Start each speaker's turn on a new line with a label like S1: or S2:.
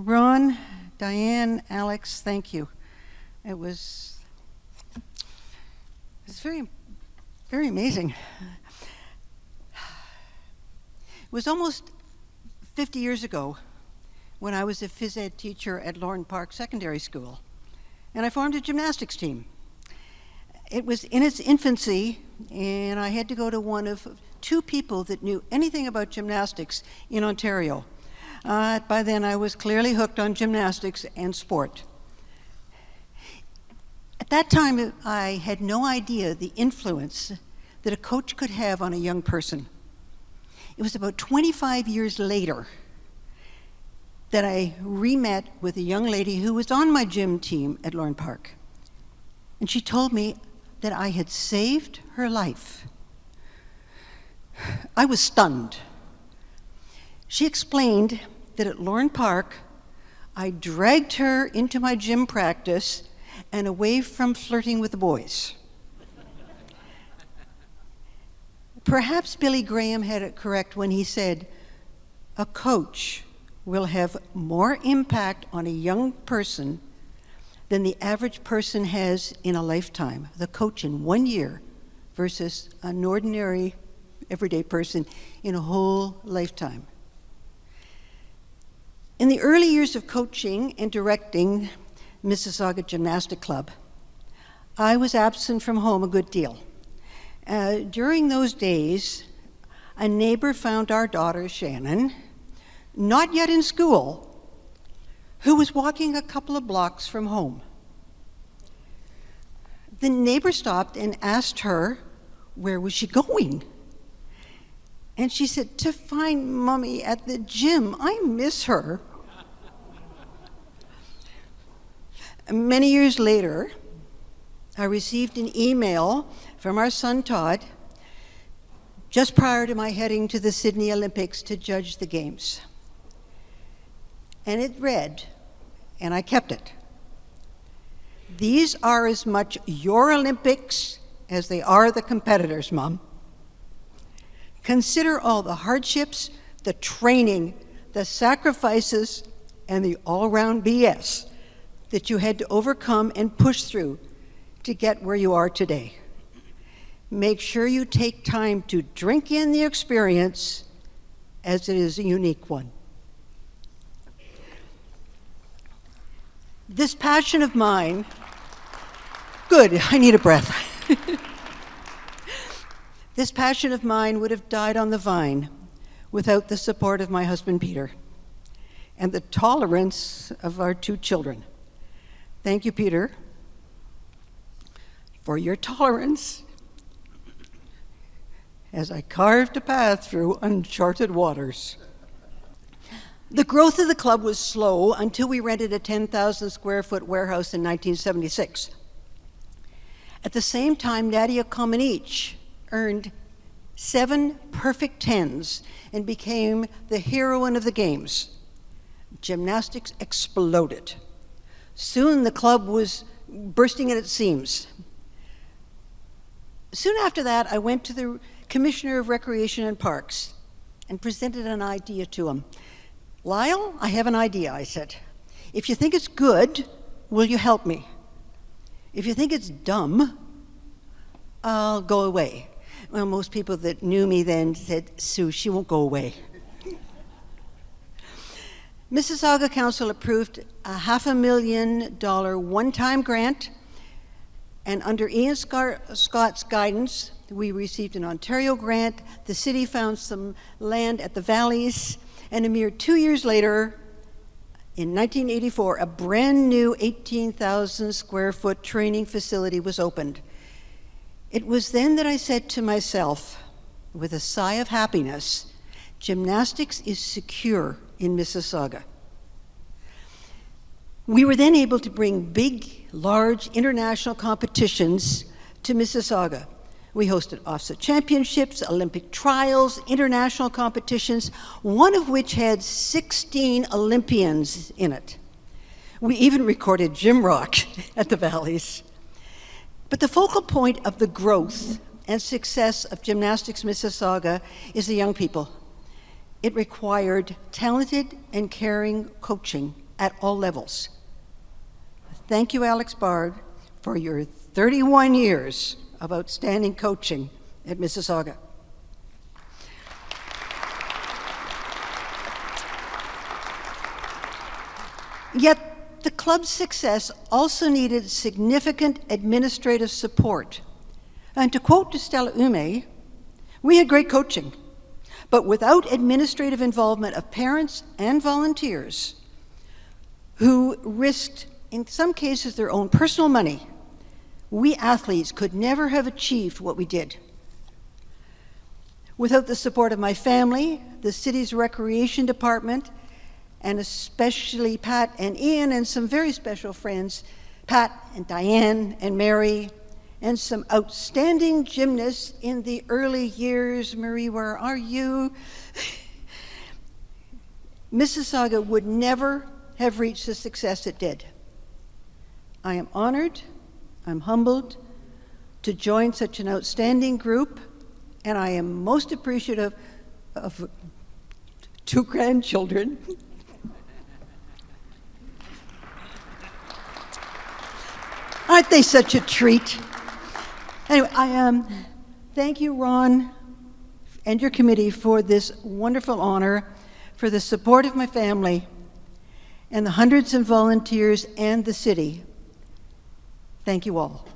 S1: Ron, Diane, Alex, thank you. It's very, very amazing. It was almost 50 years ago when I was a phys ed teacher at Lorne Park Secondary School, and I formed a gymnastics team. It was in its infancy, and I had to go to one of two people that knew anything about gymnastics in Ontario. By then, I was clearly hooked on gymnastics and sport. At that time, I had no idea the influence that a coach could have on a young person. It was about 25 years later that I re-met with a young lady who was on my gym team at Lorne Park. And she told me that I had saved her life. I was stunned. She explained that at Lorne Park, I dragged her into my gym practice and away from flirting with the boys. Perhaps Billy Graham had it correct when he said, a coach will have more impact on a young person than the average person has in a lifetime. The coach in 1 year versus an ordinary, everyday person in a whole lifetime. In the early years of coaching and directing Mississauga Gymnastic Club, I was absent from home a good deal. During those days, a neighbor found our daughter, Shannon, not yet in school, who was walking a couple of blocks from home. The neighbor stopped and asked her, where was she going? And she said, to find Mommy at the gym. I miss her. Many years later, I received an email from our son Todd just prior to my heading to the Sydney Olympics to judge the games. And it read, and I kept it, these are as much your Olympics as they are the competitors, Mom. Consider all the hardships, the training, the sacrifices, and the all-round BS that you had to overcome and push through to get where you are today. Make sure you take time to drink in the experience as it is a unique one. This passion of mine, good, I need a breath. This passion of mine would have died on the vine without the support of my husband, Peter, and the tolerance of our two children. Thank you, Peter, for your tolerance as I carved a path through uncharted waters. The growth of the club was slow until we rented a 10,000 square foot warehouse in 1976. At the same time, Nadia Comaneci earned 7 perfect 10s and became the heroine of the games. Gymnastics exploded. Soon the club was bursting at its seams. Soon after that, I went to the Commissioner of Recreation and Parks and presented an idea to him. Lyle, I have an idea, I said. If you think it's good, will you help me? If you think it's dumb, I'll go away. Well, most people that knew me then said, Sue, she won't go away. Mississauga Council approved a $500,000 one-time grant, and under Ian Scott's guidance, we received an Ontario grant. The city found some land at the Valleys, and a mere 2 years later, in 1984, a brand new 18,000 square foot training facility was opened. It was then that I said to myself, with a sigh of happiness, gymnastics is secure in Mississauga. We were then able to bring big, large international competitions to Mississauga. We hosted OFSA championships, Olympic trials, international competitions, one of which had 16 Olympians in it. We even recorded Gym Rock at the Valleys. But the focal point of the growth and success of Gymnastics Mississauga is the young people. It required talented and caring coaching at all levels. Thank you, Alex Bard, for your 31 years of outstanding coaching at Mississauga. Yet the club's success also needed significant administrative support. And to quote Stella Ume, we had great coaching, but without administrative involvement of parents and volunteers who risked, in some cases, their own personal money, we athletes could never have achieved what we did. Without the support of my family, the city's recreation department, and especially Pat and Ian and some very special friends, Pat and Diane and Mary, and some outstanding gymnasts in the early years. Marie, where are you? Mississauga would never have reached the success it did. I am honored, I'm humbled to join such an outstanding group, and I am most appreciative of 2 grandchildren. Aren't they such a treat? Anyway, thank you, Ron, and your committee for this wonderful honor, for the support of my family, and the hundreds of volunteers and the city. Thank you all.